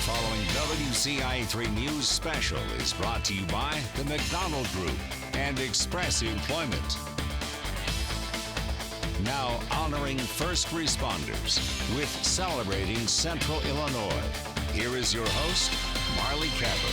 following WCIA3 News Special is brought to you by the McDonald Group and Express Employment. Now honoring first responders with Celebrating Central Illinois. Here is your host, Marley Capper.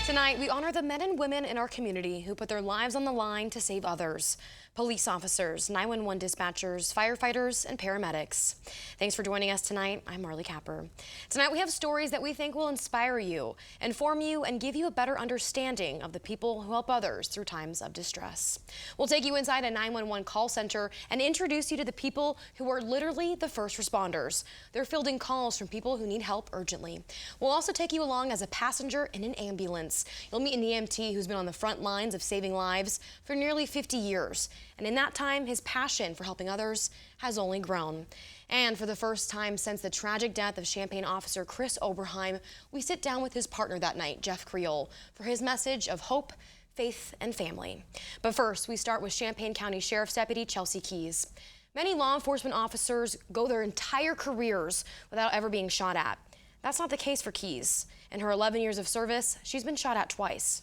Tonight, we honor the men and women in our community who put their lives on the line to save others. Police officers, 911 dispatchers, firefighters, and paramedics. Thanks for joining us tonight. I'm Marley Capper. Tonight, we have stories that we think will inspire you, inform you, and give you a better understanding of the people who help others through times of distress. We'll take you inside a 911 call center and introduce you to the people who are literally the first responders. They're fielding calls from people who need help urgently. We'll also take you along as a passenger in an ambulance. You'll meet an EMT who's been on the front lines of saving lives for nearly 50 years. And in that time, his passion for helping others has only grown. And for the first time since the tragic death of Champaign officer Chris Oberheim, we sit down with his partner that night, Jeff Creole, for his message of hope, faith, and family. But first, we start with Champaign County Sheriff's Deputy Chelsea Keys. Many law enforcement officers go their entire careers without ever being shot at. That's not the case for Keys. In her 11 years of service, she's been shot at twice.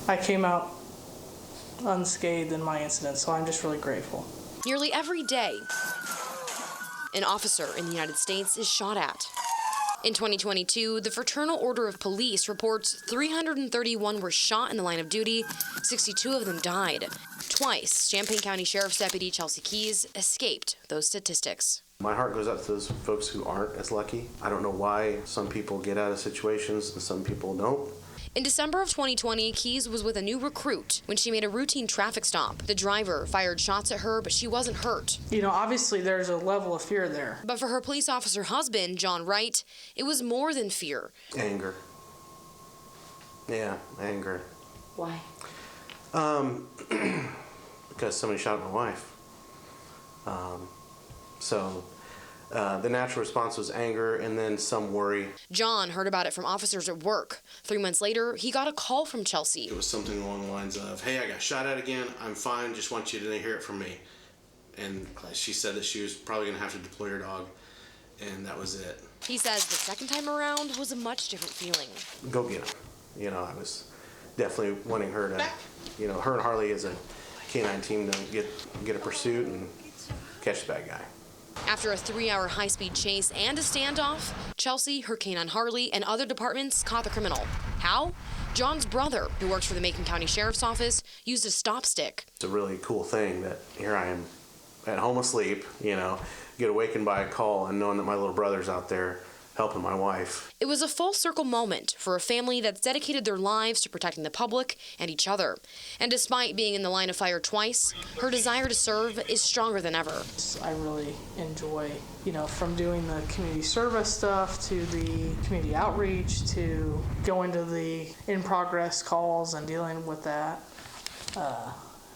I came out unscathed in my incident, so I'm just really grateful. Nearly every day, an officer in the United States is shot at. In 2022, the Fraternal Order of Police reports 331 were shot in the line of duty, 62 of them died. Twice, Champaign County Sheriff's Deputy Chelsea Keys escaped those statistics. My heart goes out to those folks who aren't as lucky. I don't know why some people get out of situations and some people don't. In December of 2020, Keys was with a new recruit when she made a routine traffic stop. The driver fired shots at her, but she wasn't hurt. You know, obviously there's a level of fear there. But for her police officer husband, John Wright, it was more than fear. Anger. Yeah, anger. Why? Because somebody shot at my wife. The natural response was anger and then some worry. John heard about it from officers at work. 3 months later, he got a call from Chelsea. It was something along the lines of, hey, I got shot at again. I'm fine. Just want you to hear it from me. And she said that she was probably going to have to deploy her dog. And that was it. He says the second time around was a much different feeling. Go get him. You know, I was definitely wanting her to, you know, her and Harley as a canine team to get a pursuit and catch the bad guy. After a 3-hour high-speed chase and a standoff, Chelsea, her canine Harley, and other departments caught the criminal. How? John's brother, who works for the Macon County Sheriff's Office, used a stop stick. It's a really cool thing that here I am at home asleep, you know, get awakened by a call and knowing that my little brother's out there helping my wife. It was a full circle moment for a family that's dedicated their lives to protecting the public and each other. And despite being in the line of fire twice, her desire to serve is stronger than ever. I really enjoy, you know, from doing the community service stuff to the community outreach to going to the in-progress calls and dealing with that.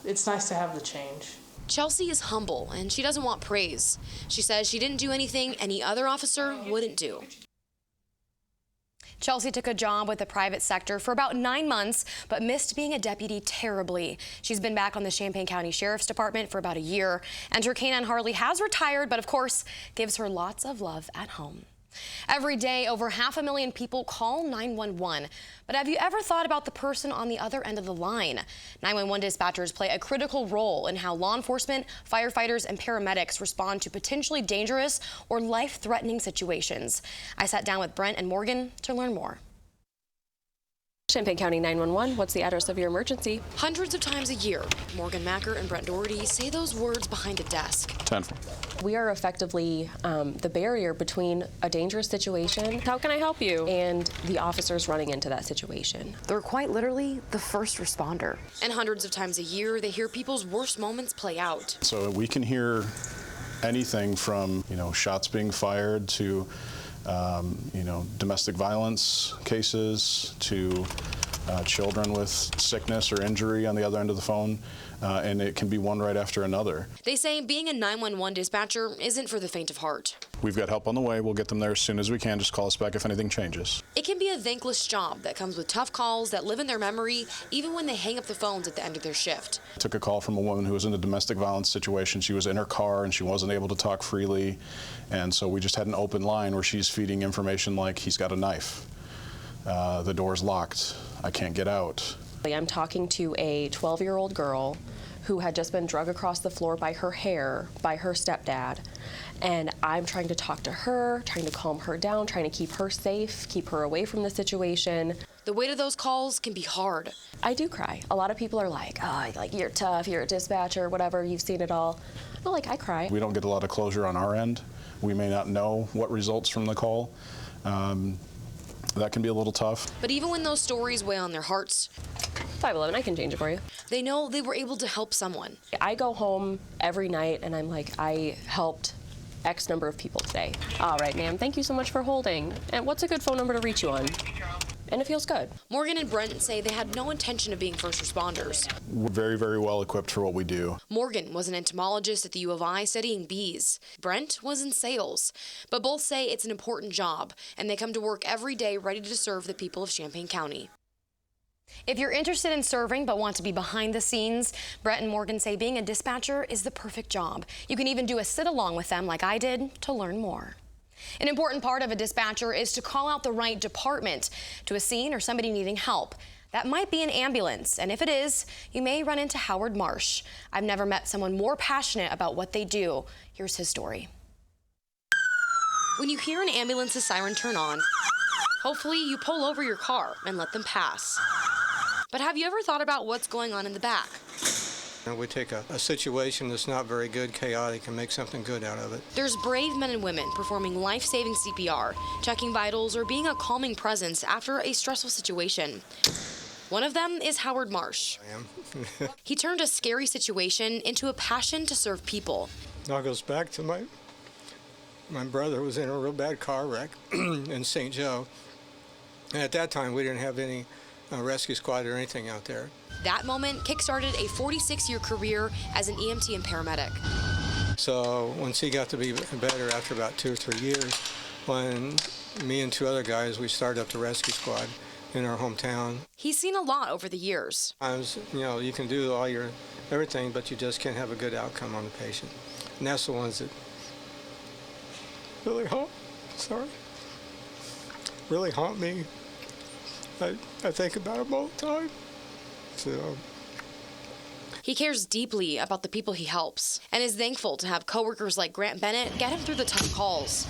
It's nice to have the change. Chelsea is humble, and she doesn't want praise. She says she didn't do anything any other officer wouldn't do. Chelsea took a job with the private sector for about 9 months, but missed being a deputy terribly. She's been back on the Champaign County Sheriff's Department for about a year, and her canine Harley has retired, but of course, gives her lots of love at home. Every day, over 500,000 people call 911. But have you ever thought about the person on the other end of the line? 911 dispatchers play a critical role in how law enforcement, firefighters, and paramedics respond to potentially dangerous or life-threatening situations. I sat down with Brent and Morgan to learn more. Champaign County 911, what's the address of your emergency? Hundreds of times a year, Morgan Macker and Brent Doherty say those words behind a desk. 10. We are effectively the barrier between a dangerous situation. How can I help you? And the officers running into that situation. They're quite literally the first responder. And hundreds of times a year, they hear people's worst moments play out. So we can hear anything from, shots being fired to, domestic violence cases to children with sickness or injury on the other end of the phone, and it can be one right after another. They say being a 911 dispatcher isn't for the faint of heart. We've got help on the way. We'll get them there as soon as we can. Just call us back if anything changes. It can be a thankless job that comes with tough calls that live in their memory, even when they hang up the phones at the end of their shift. I took a call from a woman who was in a domestic violence situation. She was in her car and she wasn't able to talk freely, and so we just had an open line where she's feeding information like, he's got a knife, the door's locked, I can't get out. I'm talking to a 12-year-old girl who had just been drug across the floor by her hair by her stepdad. And I'm trying to talk to her, trying to calm her down, trying to keep her safe, keep her away from the situation. The weight of those calls can be hard. I do cry. A lot of people are like, oh, like you're tough, you're a dispatcher, whatever, you've seen it all. But like, I cry. We don't get a lot of closure on our end. We may not know what results from the call. That can be a little tough. But even when those stories weigh on their hearts, 511, I can change it for you. they know they were able to help someone. I go home every night and I'm like, I helped X number of people today. All right, ma'am, thank you so much for holding. And what's a good phone number to reach you on? And it feels good. Morgan and Brent say they had no intention of being first responders. We're very, very well equipped for what we do. Morgan was an entomologist at the U of I studying bees. Brent was in sales. But both say it's an important job, and they come to work every day ready to serve the people of Champaign County. If you're interested in serving but want to be behind the scenes, Brett and Morgan say being a dispatcher is the perfect job. You can even do a sit-along with them like I did to learn more. An important part of a dispatcher is to call out the right department to a scene or somebody needing help. That might be an ambulance, and if it is, you may run into Howard Marsh. I've never met someone more passionate about what they do. Here's his story. When you hear an ambulance's siren turn on, hopefully you pull over your car and let them pass. But have you ever thought about what's going on in the back? We take a situation that's not very good, chaotic, and make something good out of it. There's brave men and women performing life-saving CPR, checking vitals, or being a calming presence after a stressful situation. One of them is Howard Marsh. I am. He turned a scary situation into a passion to serve people. It all goes back to my brother was in a real bad car wreck in St. Joe. And at that time, we didn't have any rescue squad or anything out there. That moment kick-started a 46-year career as an EMT and paramedic. So once he got to be better after about 2 or 3 years, when me and 2 other guys, we started up the rescue squad in our hometown. He's seen a lot over the years. You can do all your everything, but you just can't have a good outcome on the patient. And that's the ones that really really haunt me. I think about them all the time. So. He cares deeply about the people he helps and is thankful to have coworkers like Grant Bennett get him through the tough calls.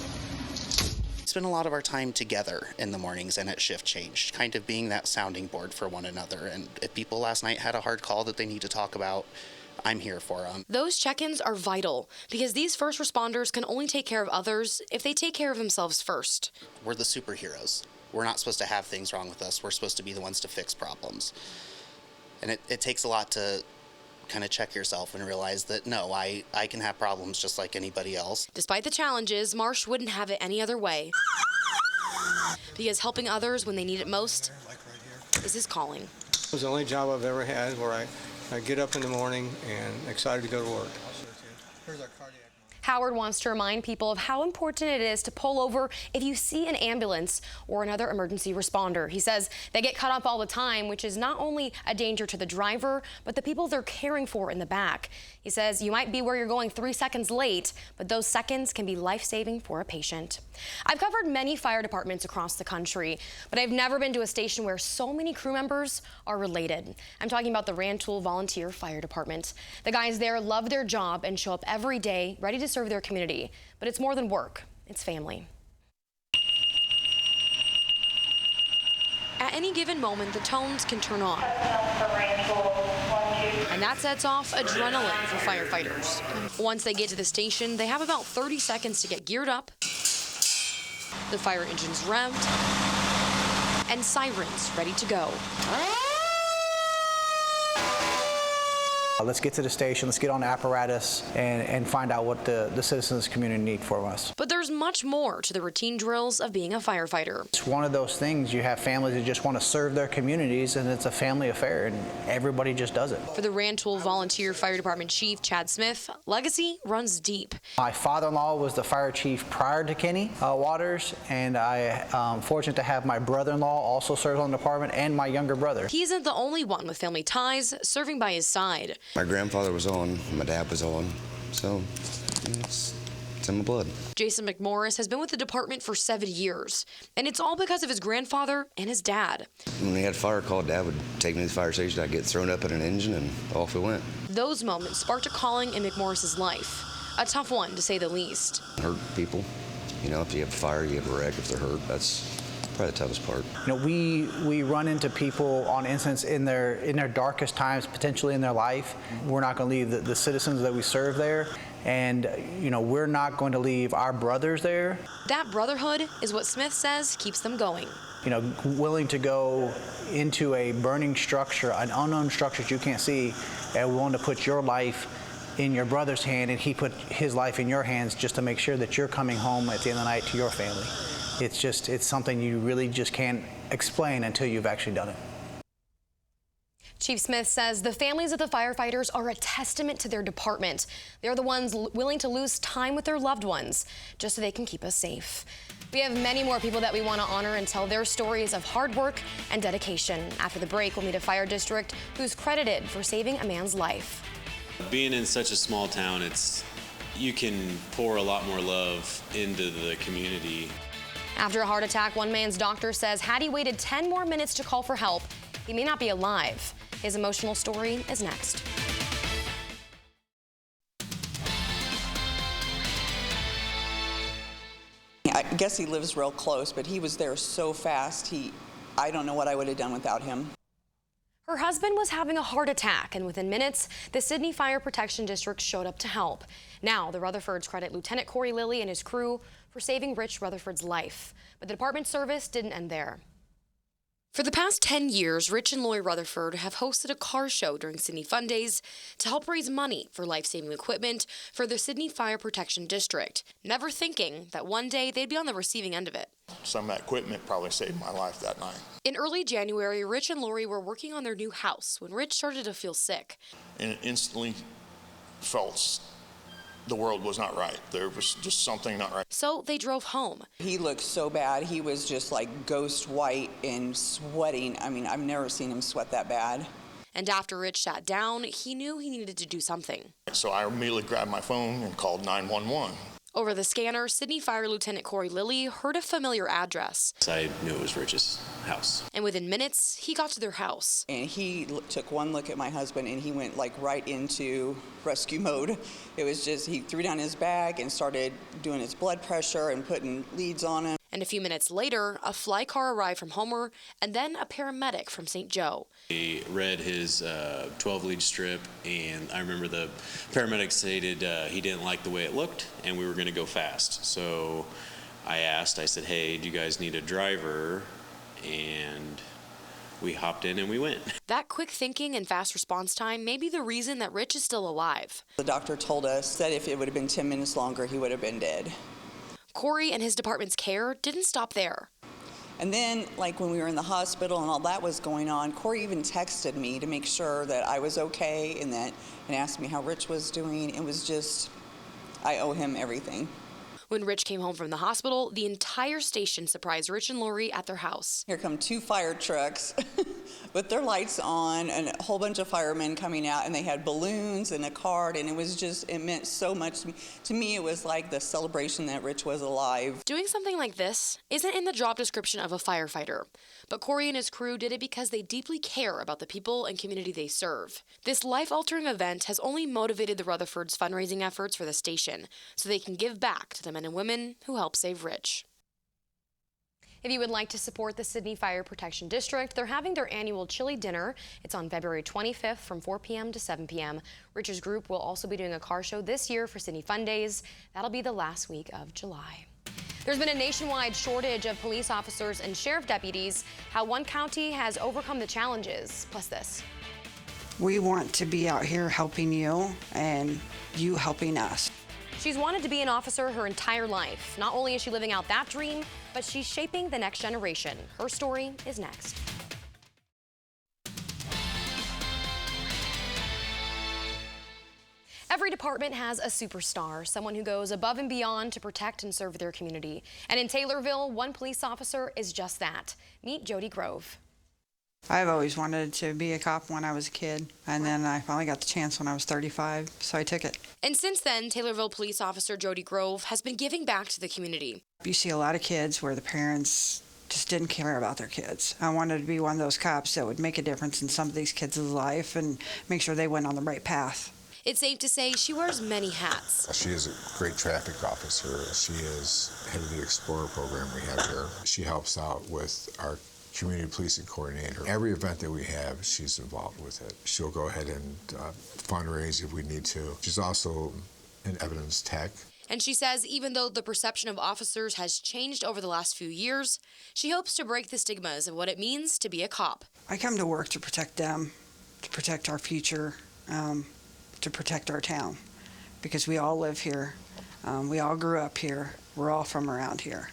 We spend a lot of our time together in the mornings and at shift change, kind of being that sounding board for one another. And if people last night had a hard call that they need to talk about, I'm here for them. Those check-ins are vital because these first responders can only take care of others if they take care of themselves first. We're the superheroes. We're not supposed to have things wrong with us. We're supposed to be the ones to fix problems. And it takes a lot to kind of check yourself and realize that, no, I can have problems just like anybody else. Despite the challenges, Marsh wouldn't have it any other way. Because helping others when they need it most is his calling. It was the only job I've ever had where I get up in the morning and excited to go to work. Here's our cardiac. Howard wants to remind people of how important it is to pull over if you see an ambulance or another emergency responder. He says they get cut off all the time, which is not only a danger to the driver, but the people they're caring for in the back. He says you might be where you're going 3 seconds late, but those seconds can be life-saving for a patient. I've covered many fire departments across the country, but I've never been to a station where so many crew members are related. I'm talking about the Rantoul Volunteer Fire Department. The guys there love their job and show up every day ready to serve their community, but it's more than work, it's family. At any given moment, the tones can turn on. And that sets off adrenaline for firefighters. Once they get to the station, they have about 30 seconds to get geared up, the fire engines revved, and sirens ready to go. Let's get to the station, let's get on the apparatus and find out what the citizens community need from us. But there's much more to the routine drills of being a firefighter. It's one of those things, you have families that just want to serve their communities, and it's a family affair, and everybody just does it. For the Rantoul Volunteer Fire Department Chief Chad Smith, legacy runs deep. My father-in-law was the fire chief prior to Kenny Waters, and I'm fortunate to have my brother-in-law also serves on the department, and my younger brother. He isn't the only one with family ties serving by his side. My grandfather was on, my dad was on, so it's in my blood. Jason McMorris has been with the department for 7 years, and it's all because of his grandfather and his dad. When we had a fire call, Dad would take me to the fire station. I'd get thrown up in an engine, and off we went. Those moments sparked a calling in McMorris's life, a tough one to say the least. Hurt people. You know, if you have a fire, you have a wreck. If they're hurt, that's probably the toughest part. You know, we run into people on incidents in their darkest times, potentially in their life. We're not going to leave the citizens that we serve there, and you know, we're not going to leave our brothers there. That brotherhood is what Smith says keeps them going. You know, willing to go into a burning structure, an unknown structure that you can't see, and willing to put your life in your brother's hand, and he put his life in your hands just to make sure that you're coming home at the end of the night to your family. It's something you really just can't explain until you've actually done it. Chief Smith says the families of the firefighters are a testament to their department. They're the ones willing to lose time with their loved ones just so they can keep us safe. We have many more people that we want to honor and tell their stories of hard work and dedication. After the break, we'll meet a fire district who's credited for saving a man's life. Being in such a small town, you can pour a lot more love into the community. After a heart attack, one man's doctor says had he waited 10 more minutes to call for help, he may not be alive. His emotional story is next. I guess he lives real close, but he was there so fast, I don't know what I would have done without him. Her husband was having a heart attack, and within minutes, the Sydney Fire Protection District showed up to help. Now, the Rutherfords credit Lieutenant Corey Lilly and his crew for saving Rich Rutherford's life. But the department's service didn't end there. For the past 10 years, Rich and Lori Rutherford have hosted a car show during Sydney Fun Days to help raise money for life-saving equipment for the Sydney Fire Protection District, never thinking that one day they'd be on the receiving end of it. Some of that equipment probably saved my life that night. In early January, Rich and Lori were working on their new house when Rich started to feel sick. And instantly felt the world was not right. There was just something not right. So they drove home. He looked so bad. He was just like ghost white and sweating. I mean, I've never seen him sweat that bad. And after Rich sat down, he knew he needed to do something. So I immediately grabbed my phone and called 911. Over the scanner, Sydney Fire Lieutenant Corey Lilly heard a familiar address. I knew it was Rich's house. And within minutes, he got to their house. And he took one look at my husband and he went like right into rescue mode. It was just, he threw down his bag and started doing his blood pressure and putting leads on him. And a few minutes later, a fly car arrived from Homer and then a paramedic from St. Joe. He read his 12-lead strip, and I remember the paramedic stated he didn't like the way it looked and we were going to go fast. So I said, hey, do you guys need a driver? And we hopped in and we went. That quick thinking and fast response time may be the reason that Rich is still alive. The doctor told us that if it would have been 10 minutes longer, he would have been dead. Corey and his department's care didn't stop there. And then, like when we were in the hospital and all that was going on, Corey even texted me to make sure that I was okay and asked me how Rich was doing. It was just, I owe him everything. When Rich came home from the hospital, the entire station surprised Rich and Lori at their house. Here come 2 fire trucks with their lights on and a whole bunch of firemen coming out, and they had balloons and a card, and it meant so much to me. To me, it was like the celebration that Rich was alive. Doing something like this isn't in the job description of a firefighter, but Corey and his crew did it because they deeply care about the people and community they serve. This life-altering event has only motivated the Rutherfords' fundraising efforts for the station, so they can give back to the men and women who help save Rich. If you would like to support the Sydney Fire Protection District, they're having their annual chili dinner. It's on February 25th from 4 p.m. to 7 p.m. Rich's group will also be doing a car show this year for Sydney Fun Days. That'll be the last week of July. There's been a nationwide shortage of police officers and sheriff deputies. How one county has overcome the challenges, plus this. We want to be out here helping you and you helping us. She's wanted to be an officer her entire life. Not only is she living out that dream, but she's shaping the next generation. Her story is next. Every department has a superstar, someone who goes above and beyond to protect and serve their community. And in Taylorville, one police officer is just that. Meet Jody Grove. I've always wanted to be a cop when I was a kid, and then I finally got the chance when I was 35, so I took it. And since then, Taylorville police officer Jody Grove has been giving back to the community. You see a lot of kids where the parents just didn't care about their kids. I wanted to be one of those cops that would make a difference in some of these kids' life and make sure they went on the right path. It's safe to say she wears many hats. She is a great traffic officer. She is head of the Explorer program we have here. She helps out with our community policing coordinator. Every event that we have, she's involved with it. She'll go ahead and fundraise if we need to. She's also an evidence tech. And she says even though the perception of officers has changed over the last few years, she hopes to break the stigmas of what it means to be a cop. I come to work to protect them, to protect our future, to protect our town, because we all live here. We all grew up here. We're all from around here.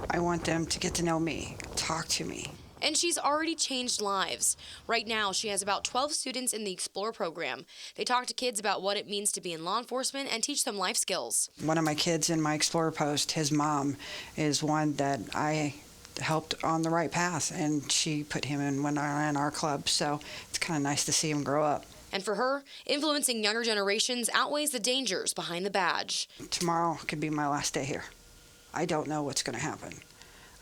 I want them to get to know me, talk to me. And she's already changed lives. Right now, she has about 12 students in the Explore program. They talk to kids about what it means to be in law enforcement and teach them life skills. One of my kids in my Explorer post, his mom is one that I helped on the right path, and she put him in when I ran our club, so it's kind of nice to see him grow up. And for her, influencing younger generations outweighs the dangers behind the badge. Tomorrow could be my last day here. I don't know what's going to happen.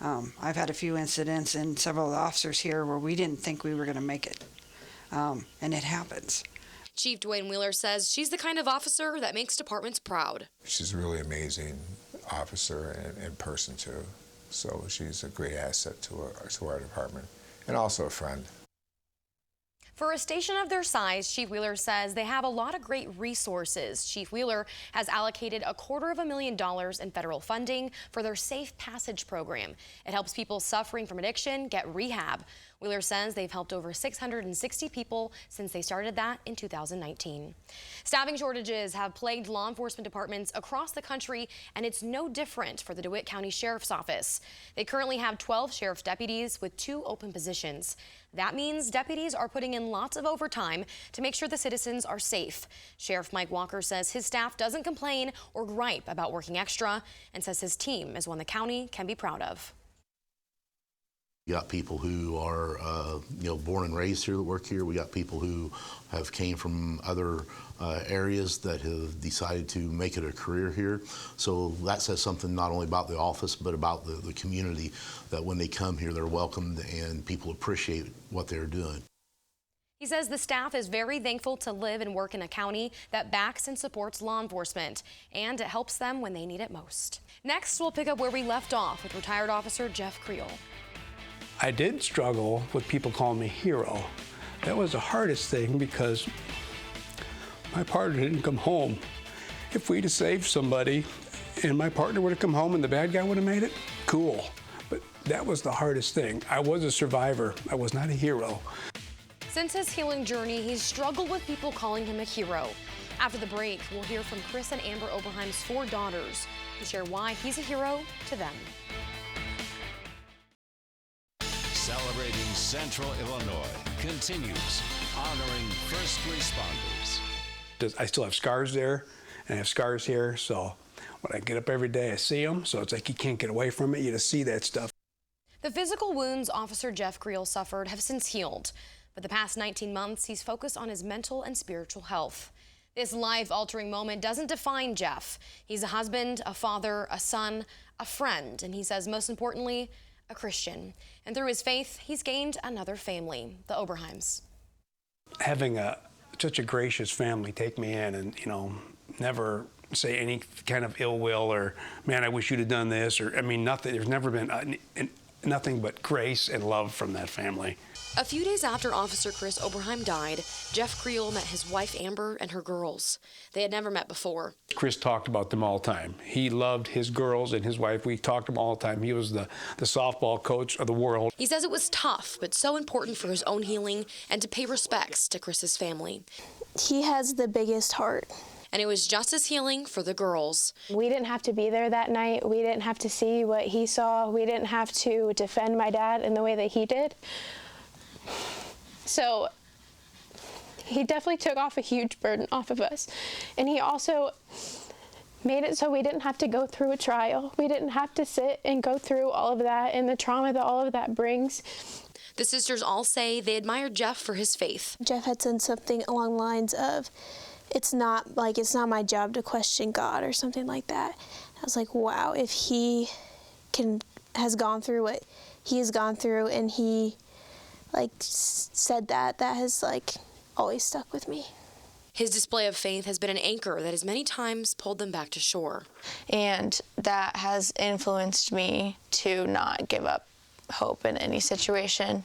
I've had a few incidents and several of the officers here where we didn't think we were going to make it, and it happens. Chief Dwayne Wheeler says she's the kind of officer that makes departments proud. She's a really amazing officer and person too, so she's a great asset to our department, and also a friend. For a station of their size, Chief Wheeler says they have a lot of great resources. Chief Wheeler has allocated $250,000 in federal funding for their Safe Passage program. It helps people suffering from addiction get rehab. Wheeler says they've helped over 660 people since they started that in 2019. Staffing shortages have plagued law enforcement departments across the country, and it's no different for the DeWitt County Sheriff's Office. They currently have 12 sheriff's deputies with 2 open positions. That means deputies are putting in lots of overtime to make sure the citizens are safe. Sheriff Mike Walker says his staff doesn't complain or gripe about working extra, and says his team is one the county can be proud of. We got people who are, born and raised here that work here. We got people who have came from other areas that have decided to make it a career here. So that says something not only about the office, but about the community, that when they come here, they're welcomed and people appreciate what they're doing. He says the staff is very thankful to live and work in a county that backs and supports law enforcement, and it helps them when they need it most. Next, we'll pick up where we left off with retired officer Jeff Creel. I did struggle with people calling me hero. That was the hardest thing because my partner didn't come home. If we'd have saved somebody and my partner would have come home and the bad guy would have made it, cool. But that was the hardest thing. I was a survivor. I was not a hero. Since his healing journey, he's struggled with people calling him a hero. After the break, we'll hear from Chris and Amber Oberheim's 4 daughters who share why he's a hero to them. Celebrating Central Illinois continues, honoring first responders. I still have scars there, and I have scars here, so when I get up every day, I see them, so it's like you can't get away from it. You just see that stuff. The physical wounds Officer Jeff Creel suffered have since healed, but the past 19 months, he's focused on his mental and spiritual health. This life-altering moment doesn't define Jeff. He's a husband, a father, a son, a friend, and he says most importantly, a Christian. And through his faith, he's gained another family, the Oberheims. Having such a gracious family take me in and, never say any kind of ill will or, man, I wish you'd have done this, or, nothing. There's never been nothing but grace and love from that family. A few days after Officer Chris Oberheim died, Jeff Creel met his wife Amber and her girls. They had never met before. Chris talked about them all the time. He loved his girls and his wife. We talked to him all the time. He was the softball coach of the world. He says it was tough, but so important for his own healing and to pay respects to Chris's family. He has the biggest heart. And it was just as healing for the girls. We didn't have to be there that night. We didn't have to see what he saw. We didn't have to defend my dad in the way that he did. So he definitely took off a huge burden off of us. And he also made it so we didn't have to go through a trial. We didn't have to sit and go through all of that and the trauma that all of that brings. The sisters all say they admired Jeff for his faith. Jeff had said something along the lines of, it's not my job to question God or something like that. I was like, wow, if he has gone through what he has gone through and he said that has always stuck with me. His display of faith has been an anchor that has many times pulled them back to shore. And that has influenced me to not give up hope in any situation,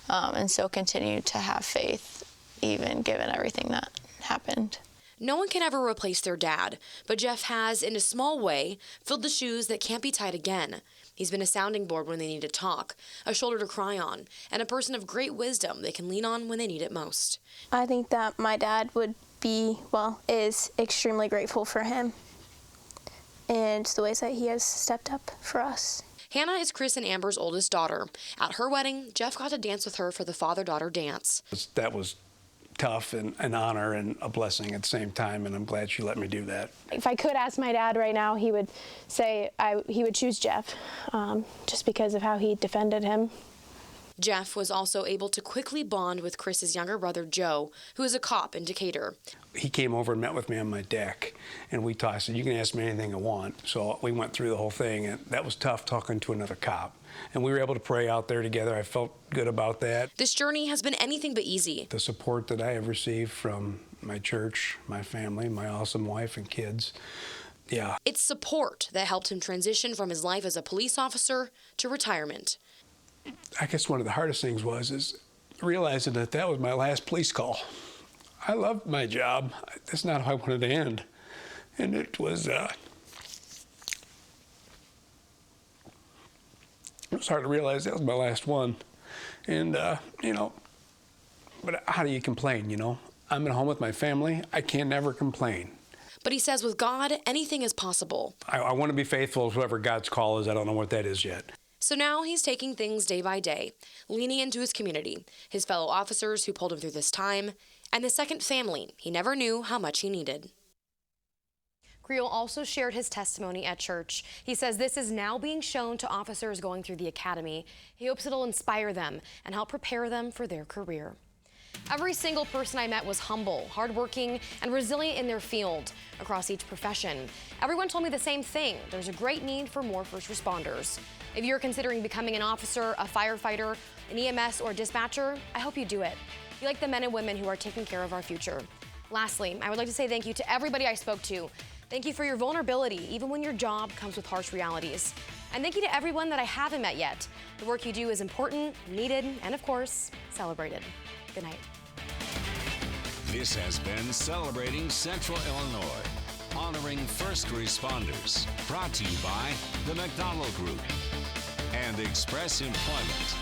and so continue to have faith even given everything that happened. No one can ever replace their dad, but Jeff has, in a small way, filled the shoes that can't be tied again. He's been a sounding board when they need to talk, a shoulder to cry on, and a person of great wisdom they can lean on when they need it most. I think that my dad is extremely grateful for him and the ways that he has stepped up for us. Hannah is Chris and Amber's oldest daughter. At her wedding, Jeff got to dance with her for the father-daughter dance. That was tough and an honor and a blessing at the same time, and I'm glad she let me do that. If I could ask my dad right now, he would say he would choose Jeff, just because of how he defended him. Jeff was also able to quickly bond with Chris's younger brother, Joe, who is a cop in Decatur. He came over and met with me on my deck, and we talked. I said, you can ask me anything I want. So we went through the whole thing, and that was tough talking to another cop. And we were able to pray out there together. I felt good about that. This journey has been anything but easy. The support that I have received from my church, my family, my awesome wife and kids, yeah. It's support that helped him transition from his life as a police officer to retirement. I guess one of the hardest things is realizing that was my last police call. I loved my job. That's not how I wanted to end. And it was hard to realize that was my last one. And, but how do you complain, I'm at home with my family. I can never complain. But he says with God, anything is possible. I want to be faithful to whoever God's call is. I don't know what that is yet. So now he's taking things day by day, leaning into his community, his fellow officers who pulled him through this time, and the second family he never knew how much he needed. Creel also shared his testimony at church. He says this is now being shown to officers going through the academy. He hopes it'll inspire them and help prepare them for their career. Every single person I met was humble, hardworking, and resilient in their field across each profession. Everyone told me the same thing. There's a great need for more first responders. If you're considering becoming an officer, a firefighter, an EMS, or a dispatcher, I hope you do it. You like the men and women who are taking care of our future. Lastly, I would like to say thank you to everybody I spoke to. Thank you for your vulnerability, even when your job comes with harsh realities. And thank you to everyone that I haven't met yet. The work you do is important, needed, and of course, celebrated. Good night. This has been Celebrating Central Illinois, honoring first responders, brought to you by the McDonald Group and Express Employment.